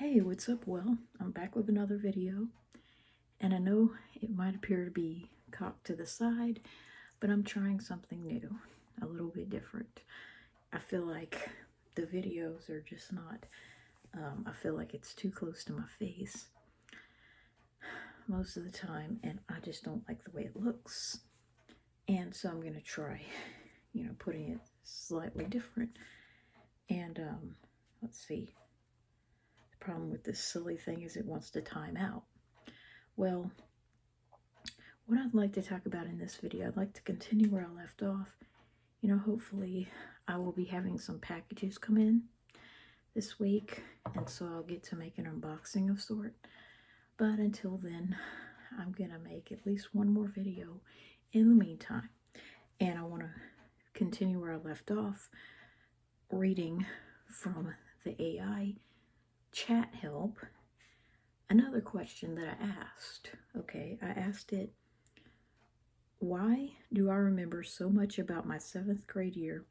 Hey, what's up? Well, I'm back with another video, and I know it might appear to be cocked to the side, but I'm trying something new, a little bit different. I feel like the videos are just not, I feel like it's too close to my face most of the time, and I just don't like the way it looks. And so I'm going to try, putting it slightly different. And let's see. The problem with this silly thing is it wants to time out. Well, what I'd like to talk about in this video, I'd like to continue where I left off. Hopefully I will be having some packages come in this week, and so I'll get to make an unboxing of sort. But until then, I'm gonna make at least one more video in the meantime. And I want to continue where I left off, reading from the AI chat help another question that I asked. Okay, I asked it, why do I remember so much about my 7th grade year,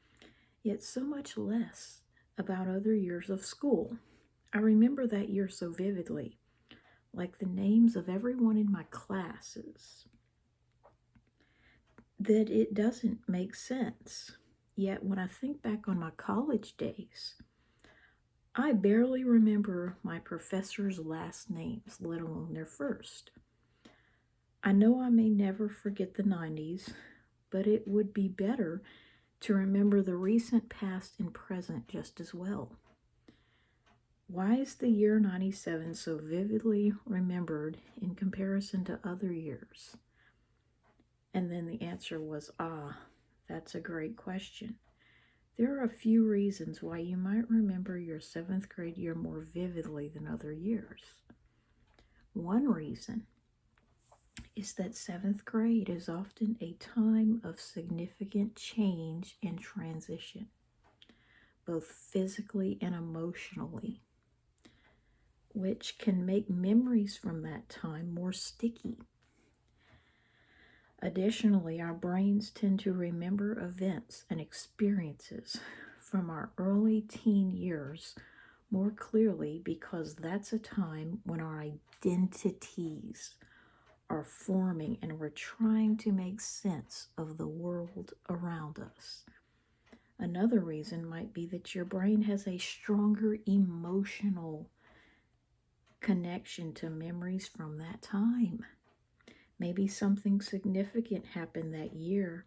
yet so much less about other years of school? I remember that year so vividly, like the names of everyone in my classes, that it doesn't make sense. Yet when I think back on my college days, I barely remember my professors' last names, let alone their first. I know I may never forget the 90s, but it would be better to remember the recent past and present just as well. Why is the year 97 so vividly remembered in comparison to other years? And then the answer was, that's a great question. There are a few reasons why you might remember your 7th grade year more vividly than other years. One reason is that 7th grade is often a time of significant change and transition, both physically and emotionally, which can make memories from that time more sticky. Additionally, our brains tend to remember events and experiences from our early teen years more clearly because that's a time when our identities are forming and we're trying to make sense of the world around us. Another reason might be that your brain has a stronger emotional connection to memories from that time. Maybe something significant happened that year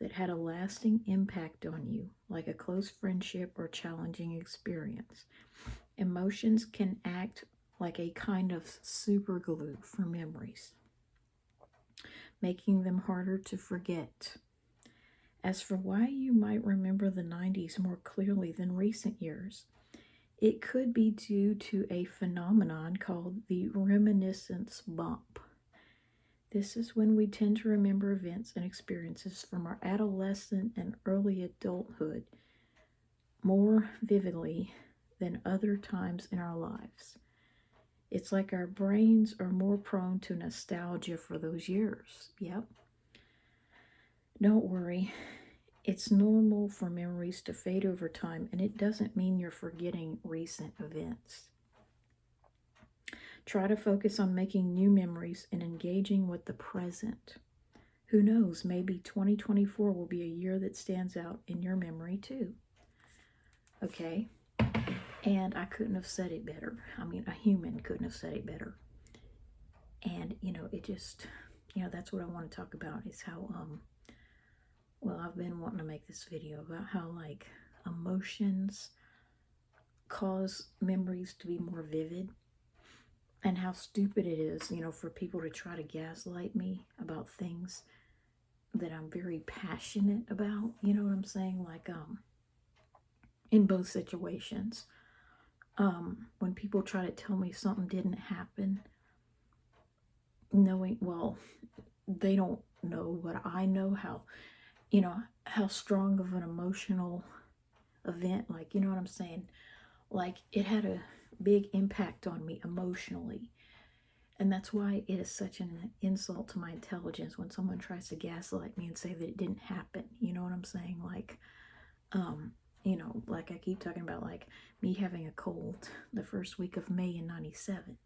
that had a lasting impact on you, like a close friendship or challenging experience. Emotions can act like a kind of super glue for memories, making them harder to forget. As for why you might remember the 90s more clearly than recent years, it could be due to a phenomenon called the reminiscence bump. This is when we tend to remember events and experiences from our adolescent and early adulthood more vividly than other times in our lives. It's like our brains are more prone to nostalgia for those years. Yep. Don't worry. It's normal for memories to fade over time, and it doesn't mean you're forgetting recent events. Try to focus on making new memories and engaging with the present. Who knows, maybe 2024 will be a year that stands out in your memory too. Okay? And I couldn't have said it better. I mean, a human couldn't have said it better. And, it just, that's what I want to talk about is how, well, I've been wanting to make this video about how, like, emotions cause memories to be more vivid and how stupid it is, for people to try to gaslight me about things that I'm very passionate about. You know what I'm saying? Like, in both situations. When people try to tell me something didn't happen, knowing, well, they don't know, but I know how strong of an emotional event, like, you know what I'm saying? Like, it had a big impact on me emotionally. And that's why it is such an insult to my intelligence when someone tries to gaslight me and say that it didn't happen. You know what I'm saying? Like, you know, like I keep talking about, like me having a cold the first week of May in 97.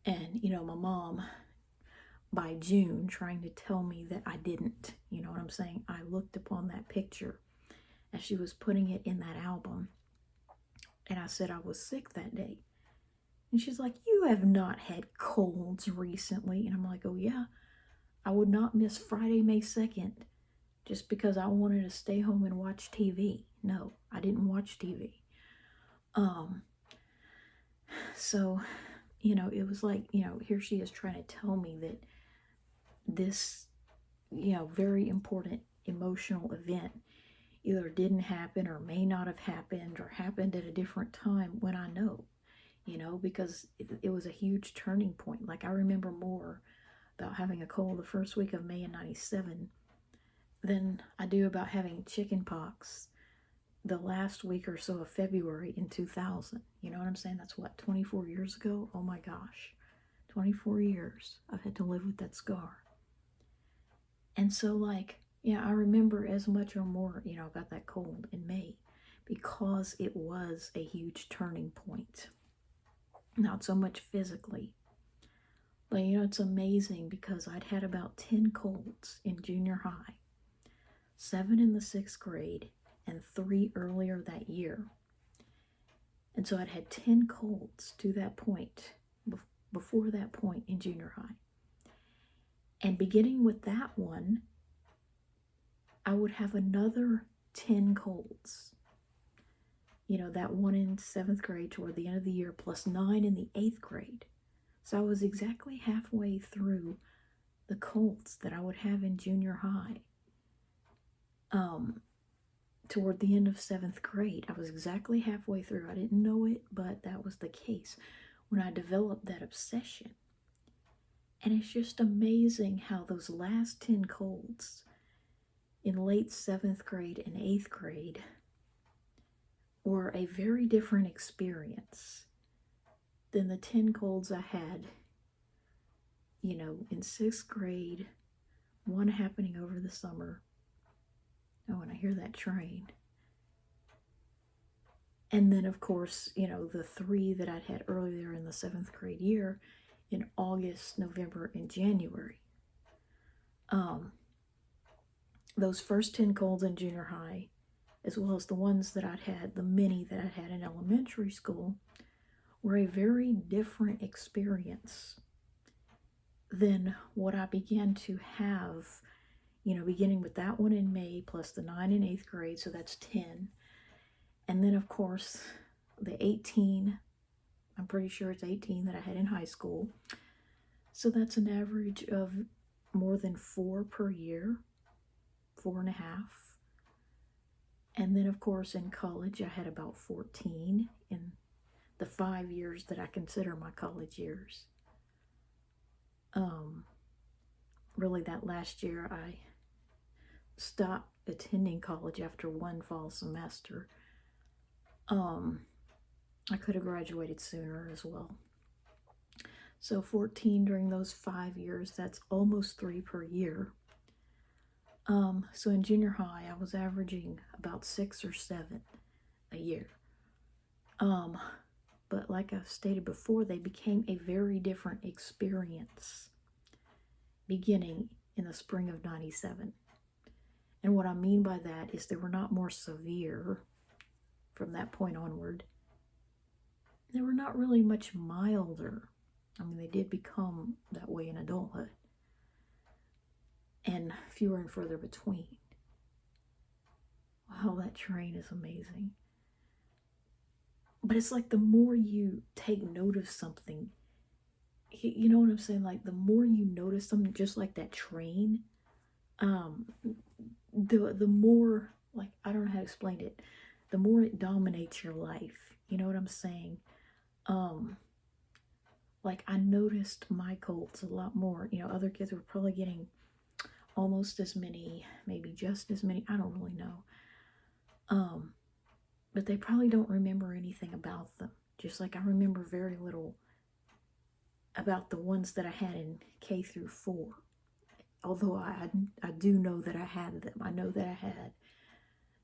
And, you know, my mom by June trying to tell me that I didn't. You know what I'm saying? I looked upon that picture as she was putting it in that album, and I said I was sick that day. And she's like, "You have not had colds recently." And I'm like, "Oh, yeah, I would not miss Friday, May 2nd just because I wanted to stay home and watch TV. No, I didn't watch TV. Um, so, you know, it was like, you know, here she is trying to tell me that this, you know, very important emotional event either didn't happen or may not have happened or happened at a different time when I know, you know, because it was a huge turning point. Like, I remember more about having a cold the first week of May in 97 than I do about having chicken pox the last week or so of February in 2000. You know what I'm saying? That's what, 24 years ago? Oh my gosh. 24 years I've had to live with that scar. And so, like, yeah, I remember as much or more, you know, about that cold in May because it was a huge turning point. Not so much physically, but, you know, it's amazing because I'd had about 10 colds in junior high, 7 in the 6th grade, and 3 earlier that year. And so I'd had 10 colds to that point, before that point in junior high. And beginning with that one, I would have another 10 colds. You know, that one in 7th grade toward the end of the year, plus 9 in the 8th grade. So I was exactly halfway through the colds that I would have in junior high. Toward the end of 7th grade, I was exactly halfway through. I didn't know it, but that was the case when I developed that obsession. And it's just amazing how those last 10 colds in late 7th grade and 8th grade were a very different experience than the 10 colds I had, you know, in 6th grade, one happening over the summer. Oh, and I hear that train. And then, of course, you know, the 3 that I'd had earlier in the 7th grade year in August, November, and January. Those first 10 colds in junior high, as well as the ones that I'd had, the many that I'd had in elementary school, were a very different experience than what I began to have, you know, beginning with that one in May, plus the 9 in 8th grade, so that's 10. And then, of course, the 18, I'm pretty sure it's 18 that I had in high school. So that's an average of more than 4 per year, 4.5. And then, of course, in college, I had about 14 in the 5 years that I consider my college years. Really, that last year, I stopped attending college after one fall semester. I could have graduated sooner as well. So 14 during those 5 years, that's almost 3 per year. So in junior high, I was averaging about 6 or 7 a year. But like I've stated before, they became a very different experience beginning in the spring of 97. And what I mean by that is they were not more severe from that point onward. They were not really much milder. I mean, they did become that way in adulthood. And fewer and further between. Wow, that train is amazing. But it's like the more you take note of something, you know what I'm saying? Like the more you notice something, just like that train, the more, like, I don't know how to explain it, the more it dominates your life. You know what I'm saying? Like I noticed my colds a lot more. You know, other kids were probably getting almost as many, maybe just as many. I don't really know. But they probably don't remember anything about them. Just like I remember very little about the ones that I had in K through 4. Although I do know that I had them. I know that I had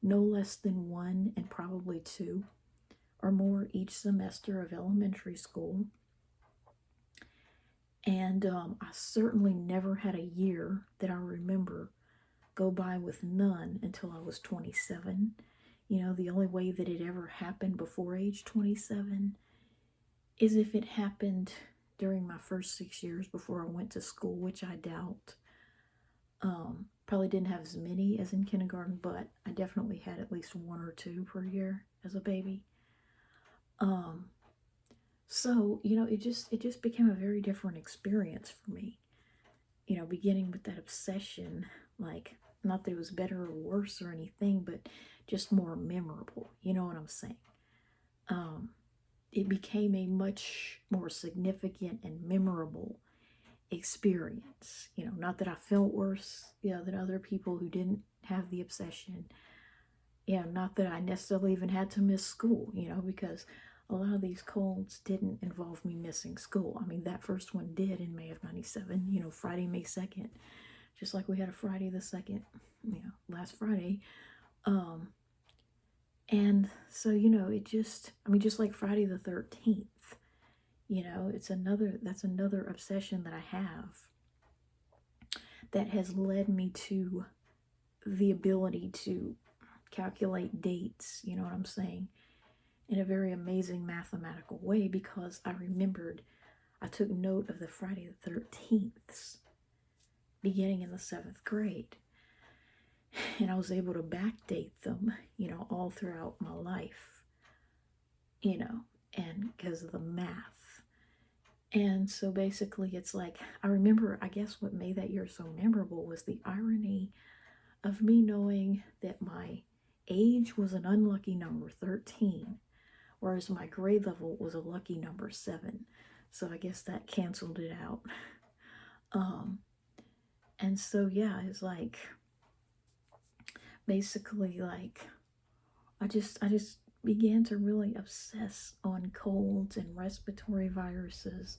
no less than one and probably two or more each semester of elementary school. And I certainly never had a year that I remember go by with none until I was 27. You know, the only way that it ever happened before age 27 is if it happened during my first 6 years before I went to school, which I doubt. Probably didn't have as many as in kindergarten, but I definitely had at least one or two per year as a baby. So it just became a very different experience for me. You know, beginning with that obsession, like, not that it was better or worse or anything, but just more memorable. You know what I'm saying? It became a much more significant and memorable experience. You know, not that I felt worse, than other people who didn't have the obsession. Not that I necessarily even had to miss school, because a lot of these colds didn't involve me missing school. I mean, that first one did in May of 97, Friday, May 2nd, just like we had a Friday the 2nd, last Friday. And so, just like Friday the 13th, that's another obsession that I have that has led me to the ability to calculate dates, you know what I'm saying, in a very amazing mathematical way, because I took note of the Friday the 13th beginning in the 7th grade. And I was able to backdate them, all throughout my life, and because of the math. And so basically it's like, I remember, I guess what made that year so memorable was the irony of me knowing that my age was an unlucky number 13, whereas my grade level was a lucky number 7. So I guess that canceled it out. And so, yeah, it's like, basically, like, I just began to really obsess on colds and respiratory viruses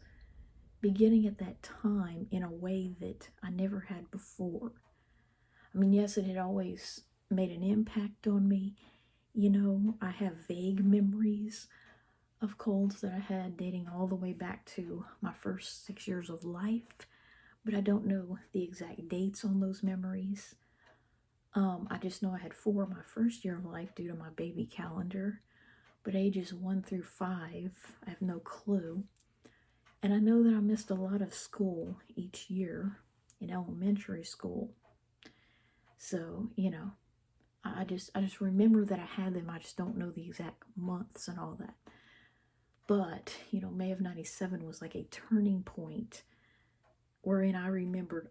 beginning at that time in a way that I never had before. I mean, yes, it had always made an impact on me. I have vague memories of colds that I had dating all the way back to my first 6 years of life, but I don't know the exact dates on those memories. I just know I had 4 my first year of life due to my baby calendar, but ages 1 through 5, I have no clue. And I know that I missed a lot of school each year in elementary school. So, I just remember that I had them. I just don't know the exact months and all that. But, May of 97 was like a turning point wherein I remembered,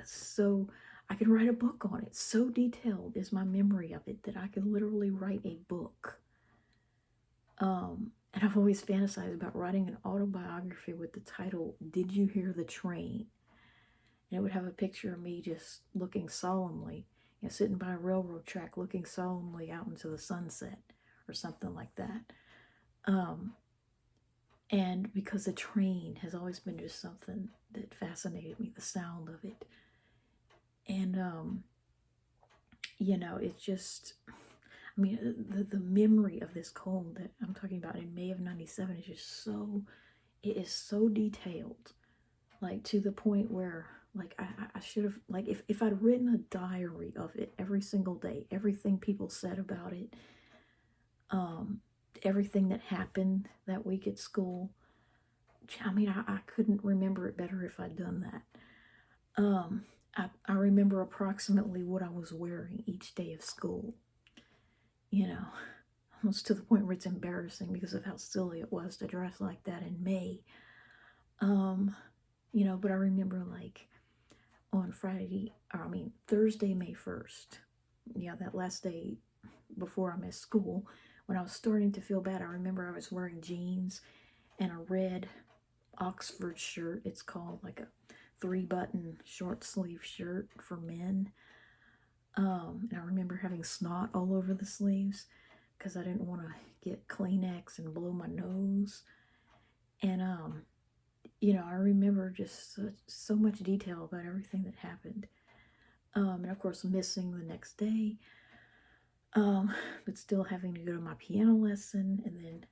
so I could write a book on it. So detailed is my memory of it that I could literally write a book. And I've always fantasized about writing an autobiography with the title, Did You Hear the Train? And it would have a picture of me just looking solemnly, sitting by a railroad track looking solemnly out into the sunset or something like that. And because the train has always been just something that fascinated me, the sound of it. And, it's just, the memory of this cold that I'm talking about in May of 97 is just it is so detailed, like, to the point where, like, I should have, like, if I'd written a diary of it every single day, everything people said about it, everything that happened that week at school, I couldn't remember it better if I'd done that. I remember approximately what I was wearing each day of school, almost to the point where it's embarrassing because of how silly it was to dress like that in May. But I remember, like, on Thursday, May 1st, that last day before I missed school, when I was starting to feel bad, I remember I was wearing jeans and a red Oxford shirt. It's called, like, a 3-button short sleeve shirt for men. And I remember having snot all over the sleeves because I didn't want to get Kleenex and blow my nose. And, I remember just so much detail about everything that happened. And of course, missing the next day. But still having to go to my piano lesson, and then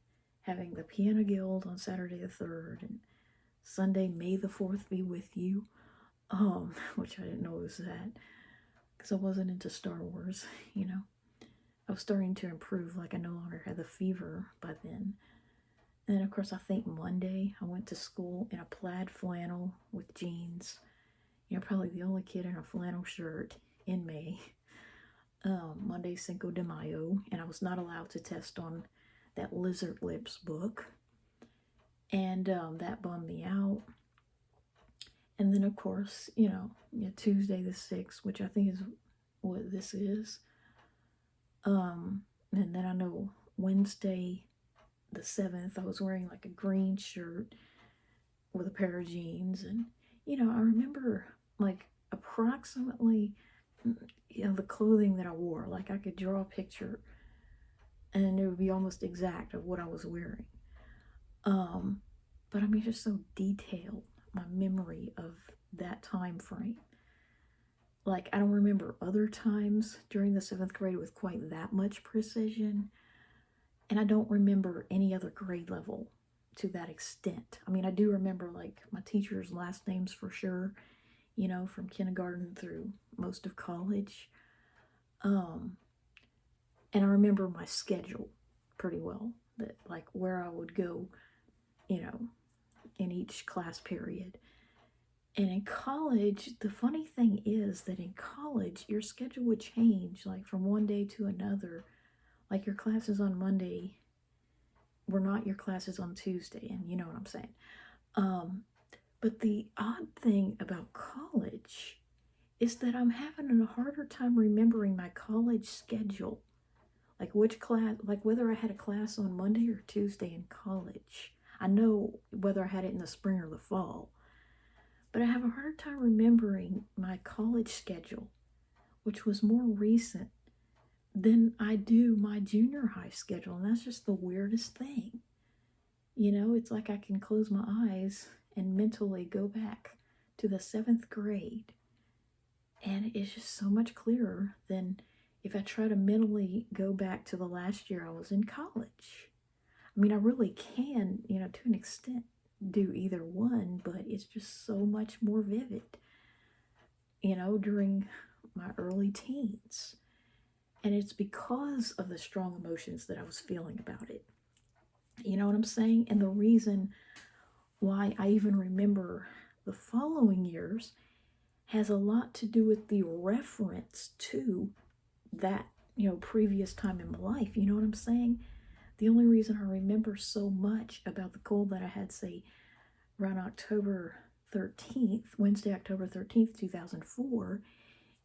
having the piano guild on Saturday the 3rd, and Sunday, May the 4th be with you. Which I didn't know was that, because I wasn't into Star Wars, you know. I was starting to improve, like I no longer had the fever by then. And then, of course, I think Monday I went to school in a plaid flannel with jeans. You know, probably the only kid in a flannel shirt in May. Monday, Cinco de Mayo, and I was not allowed to test on that Lizard Lips book. And that bummed me out. And then, of course, Tuesday the 6th, which I think is what this is. And then I know Wednesday the 7th, I was wearing like a green shirt with a pair of jeans. And, I remember like approximately, the clothing that I wore. Like I could draw a picture and it would be almost exact of what I was wearing. But I mean, just so detailed, my memory of that time frame. Like, I don't remember other times during the 7th grade with quite that much precision. And I don't remember any other grade level to that extent. I mean, I do remember, like, my teachers' last names for sure, from kindergarten through most of college. And I remember my schedule pretty well, that, like, where I would go, in each class period. And in college, the funny thing is that in college, your schedule would change, like, from one day to another. Like, your classes on Monday were not your classes on Tuesday, and you know what I'm saying. But the odd thing about college is that I'm having a harder time remembering my college schedule. Like, which class, like, whether I had a class on Monday or Tuesday in college. I know whether I had it in the spring or the fall. But I have a hard time remembering my college schedule, which was more recent than I do my junior high schedule. And that's just the weirdest thing. It's like I can close my eyes and mentally go back to the 7th grade. And it's just so much clearer than if I try to mentally go back to the last year I was in college. I mean, I really can, to an extent, do either one, but it's just so much more vivid, during my early teens. And it's because of the strong emotions that I was feeling about it. You know what I'm saying? And the reason why I even remember the following years has a lot to do with the reference to that, previous time in my life. You know what I'm saying? The only reason I remember so much about the cold that I had, say, around October 13th, Wednesday, October 13th, 2004,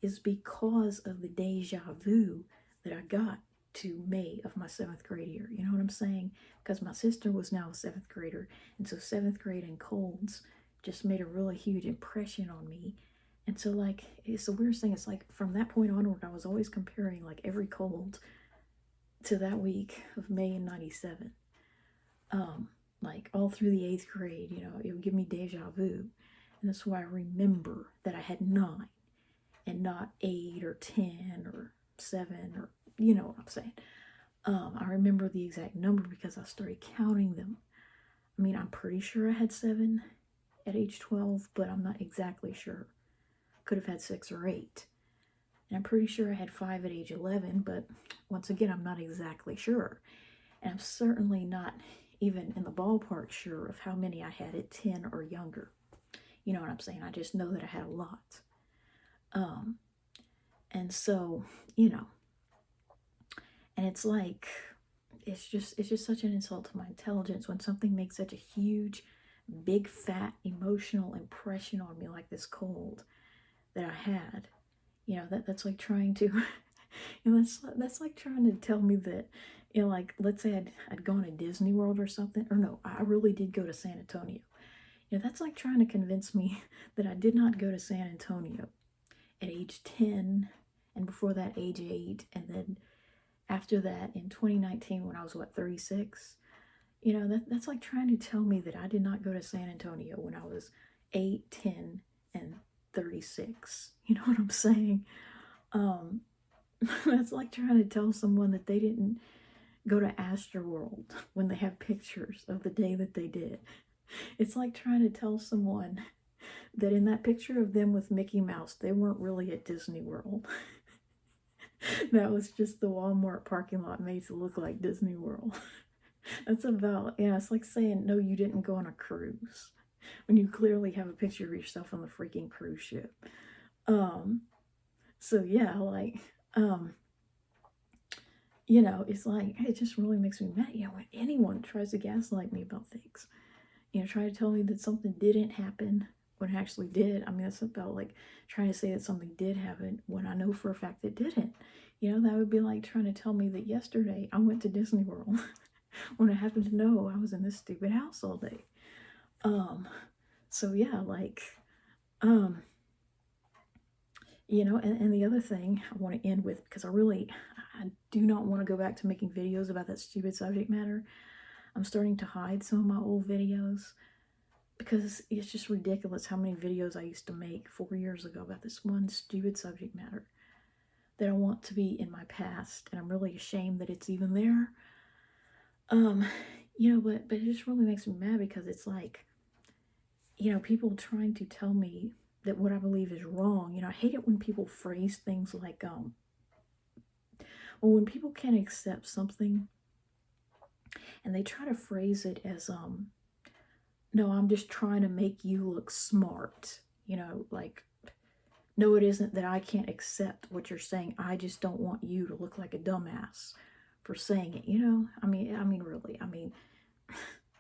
is because of the deja vu that I got to May of my 7th grade year. You know what I'm saying? Because my sister was now a 7th grader, and so 7th grade and colds just made a really huge impression on me. And so, like, it's the weirdest thing. It's like from that point onward, I was always comparing, like, every cold to that week of May in 97. Like, all through the 8th grade, it would give me deja vu. And that's why I remember that I had 9 and not 8 or 10 or 7 or, you know what I'm saying. I remember the exact number because I started counting them. I mean, I'm pretty sure I had 7 at age 12, but I'm not exactly sure. Could have had 6 or 8. And I'm pretty sure I had 5 at age 11, but once again, I'm not exactly sure. And I'm certainly not even in the ballpark sure of how many I had at 10 or younger. You know what I'm saying? I just know that I had a lot. And so, and it's like, it's just such an insult to my intelligence when something makes such a huge, big, fat, emotional impression on me like this cold that I had. That's like trying to, that's like trying to tell me that, like, let's say I'd gone to Disney World or something, or no, I really did go to San Antonio. That's like trying to convince me that I did not go to San Antonio at age 10, and before that, age 8, and then after that, in 2019, when I was, 36? That's like trying to tell me that I did not go to San Antonio when I was 8, 10, and 36. You know what I'm saying? That's like trying to tell someone that they didn't go to Astroworld when they have pictures of the day that they did. It's like trying to tell someone that in that picture of them with Mickey Mouse, they weren't really at Disney World. That was just the Walmart parking lot made to look like Disney World. That's about, yeah, it's like saying, no, you didn't go on a cruise when you clearly have a picture of yourself on the freaking cruise ship. So yeah, like, you know, it's like, it just really makes me mad. You know, when anyone tries to gaslight me about things, you know, try to tell me that something didn't happen when it actually did. I mean, that's about like trying to say that something did happen when I know for a fact it didn't. You know, that would be like trying to tell me that yesterday I went to Disney World when I happened to know I was in this stupid house all day. So yeah, like, you know, and the other thing I want to end with, because I do not want to go back to making videos about that stupid subject matter. I'm starting to hide some of my old videos because it's just ridiculous how many videos I used to make 4 years ago about this one stupid subject matter that I want to be in my past, and I'm really ashamed that it's even there. You know, but it just really makes me mad because it's like, you know, people trying to tell me that what I believe is wrong. You know, I hate it when people phrase things like, well, when people can't accept something and they try to phrase it as, no, I'm just trying to make you look smart. You know, like, no, it isn't that I can't accept what you're saying. I just don't want you to look like a dumbass for saying it. You know, I mean, really, I mean,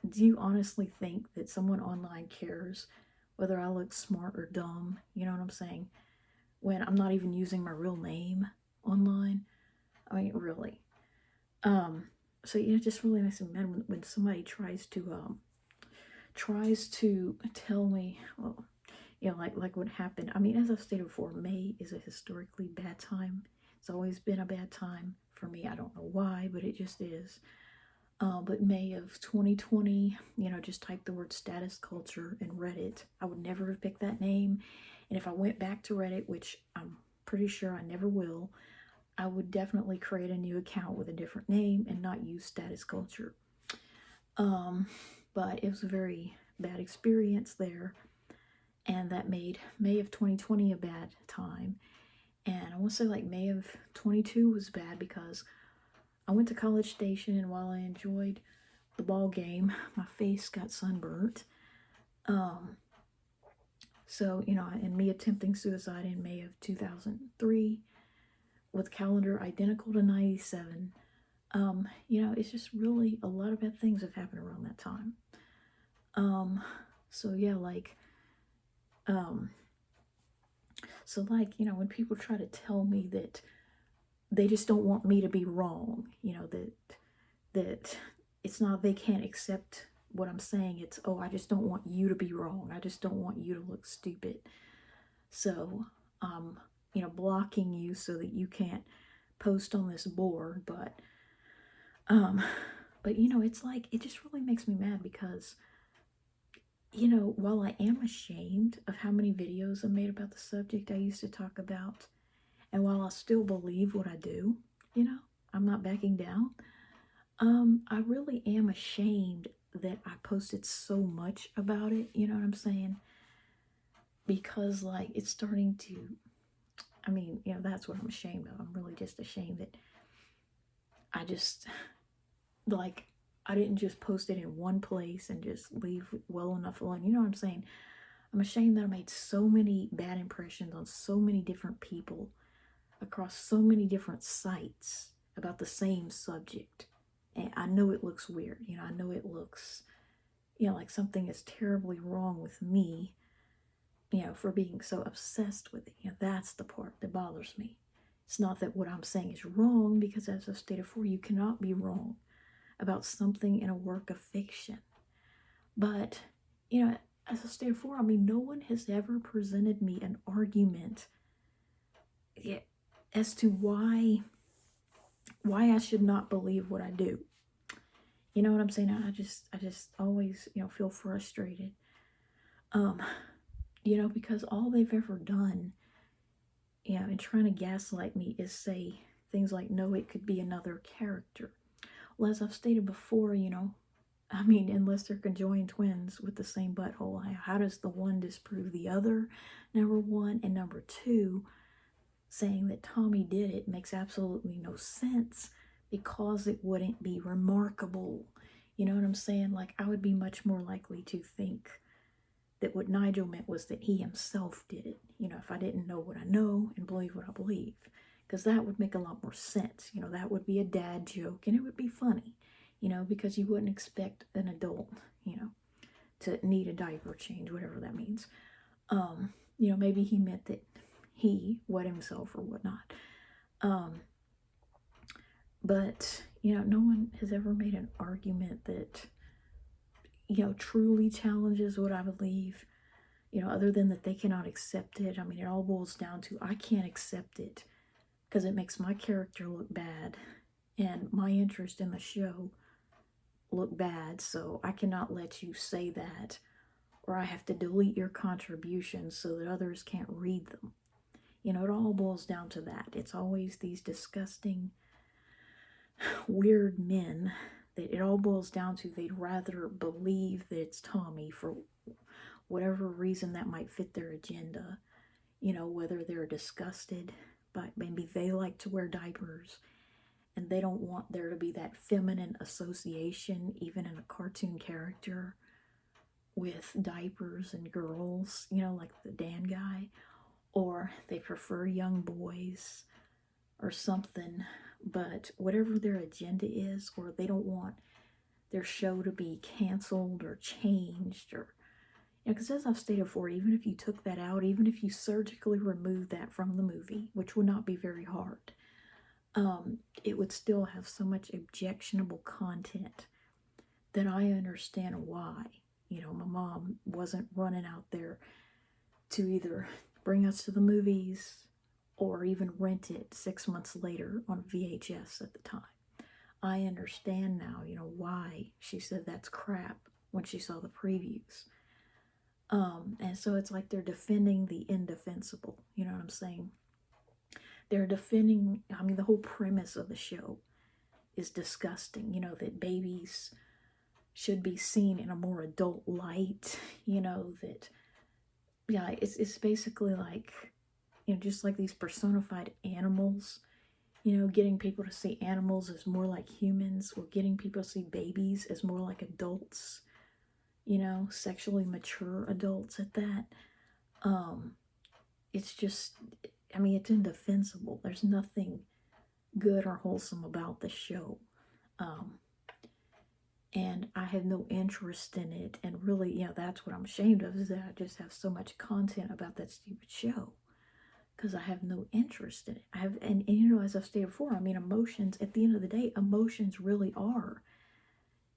do you honestly think that someone online cares whether I look smart or dumb? You know what I'm saying? When I'm not even using my real name online. I mean, really. So you know, it just really makes me mad when somebody tries to tell me, well, you know, like what happened. I mean, as I've stated before, May is a historically bad time. It's always been a bad time for me. I don't know why, but it just is. But May of 2020, you know, just type the word status culture in Reddit. I would never have picked that name. And if I went back to Reddit, which I'm pretty sure I never will, I would definitely create a new account with a different name and not use status culture. But it was a very bad experience there. And that made May of 2020 a bad time. And I want to say like May of 22 was bad because I went to College Station, and while I enjoyed the ball game, my face got sunburnt. So, you know, and me attempting suicide in May of 2003 with a calendar identical to 97. You know, it's just really a lot of bad things have happened around that time. So yeah, like, so like, you know, when people try to tell me that they just don't want me to be wrong, you know, that it's not they can't accept what I'm saying. It's, oh, I just don't want you to be wrong. I just don't want you to look stupid. So, you know, blocking you so that you can't post on this board. But you know, it's like, it just really makes me mad because, you know, while I am ashamed of how many videos I made about the subject I used to talk about, and while I still believe what I do, you know, I'm not backing down. I really am ashamed that I posted so much about it, you know what I'm saying? Because, like, it's starting to, I mean, you know, that's what I'm ashamed of. I'm really just ashamed that I just, like, I didn't just post it in one place and just leave well enough alone. You know what I'm saying? I'm ashamed that I made so many bad impressions on so many different people across so many different sites about the same subject. And I know it looks weird. You know, I know it looks, you know, like something is terribly wrong with me, you know, for being so obsessed with it. You know, that's the part that bothers me. It's not that what I'm saying is wrong, because as I've stated before, you cannot be wrong about something in a work of fiction. But, you know, as I stated before, I mean, no one has ever presented me an argument as to why I should not believe what I do. You know what I'm saying? I just always, you know, feel frustrated. You know, because all they've ever done, you know, in trying to gaslight me is say things like, no, it could be another character. Well, as I've stated before, you know, I mean, unless they're conjoined twins with the same butthole, how does the one disprove the other? Number one. And number two, saying that Tommy did it makes absolutely no sense because it wouldn't be remarkable. You know what I'm saying? Like, I would be much more likely to think that what Nigel meant was that he himself did it. You know, if I didn't know what I know and believe what I believe. Because that would make a lot more sense. You know, that would be a dad joke and it would be funny. You know, because you wouldn't expect an adult, you know, to need a diaper change, whatever that means. You know, maybe he meant that he wet himself or whatnot. But, you know, no one has ever made an argument that, you know, truly challenges what I believe, you know, other than that they cannot accept it. I mean, it all boils down to I can't accept it because it makes my character look bad and my interest in the show look bad. So I cannot let you say that, or I have to delete your contributions so that others can't read them. You know, it all boils down to that. It's always these disgusting, weird men that it all boils down to. They'd rather believe that it's Tommy for whatever reason that might fit their agenda. You know, whether they're disgusted, but maybe they like to wear diapers and they don't want there to be that feminine association, even in a cartoon character, with diapers and girls, you know, like the Dan guy. Or they prefer young boys or something, but whatever their agenda is, or they don't want their show to be canceled or changed, or, you know, because as I've stated before, even if you took that out, even if you surgically removed that from the movie, which would not be very hard, it would still have so much objectionable content that I understand why. You know, my mom wasn't running out there to either bring us to the movies or even rent it 6 months later on VHS at the time. I understand now, you know, why she said that's crap when she saw the previews. And so it's like they're defending the indefensible. You know what I'm saying? They're defending, I mean, the whole premise of the show is disgusting. You know, that babies should be seen in a more adult light. You know, that, yeah, it's basically like, you know, just like these personified animals, you know, getting people to see animals as more like humans, or getting people to see babies as more like adults, you know, sexually mature adults at that. It's just, I mean, it's indefensible. There's nothing good or wholesome about the show. And I have no interest in it. And really, you know, that's what I'm ashamed of, is that I just have so much content about that stupid show. Because I have no interest in it. And you know, as I've stated before, I mean, emotions, at the end of the day, emotions really are,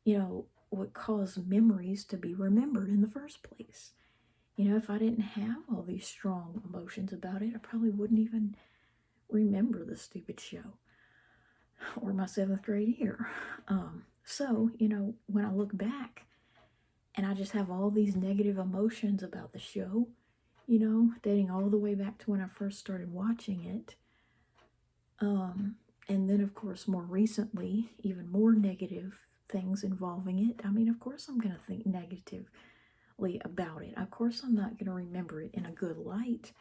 you know, what cause memories to be remembered in the first place. You know, if I didn't have all these strong emotions about it, I probably wouldn't even remember the stupid show or my 7th grade year. So, you know, when I look back and I just have all these negative emotions about the show, you know, dating all the way back to when I first started watching it. And then, of course, more recently, even more negative things involving it. I mean, of course, I'm going to think negatively about it. Of course, I'm not going to remember it in a good light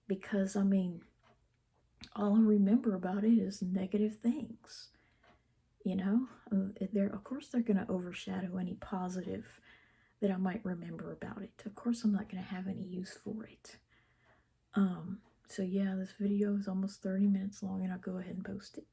because, I mean, all I remember about it is negative things. You know, of course, they're going to overshadow any positive that I might remember about it. Of course, I'm not going to have any use for it. So yeah, this video is almost 30 minutes long, and I'll go ahead and post it.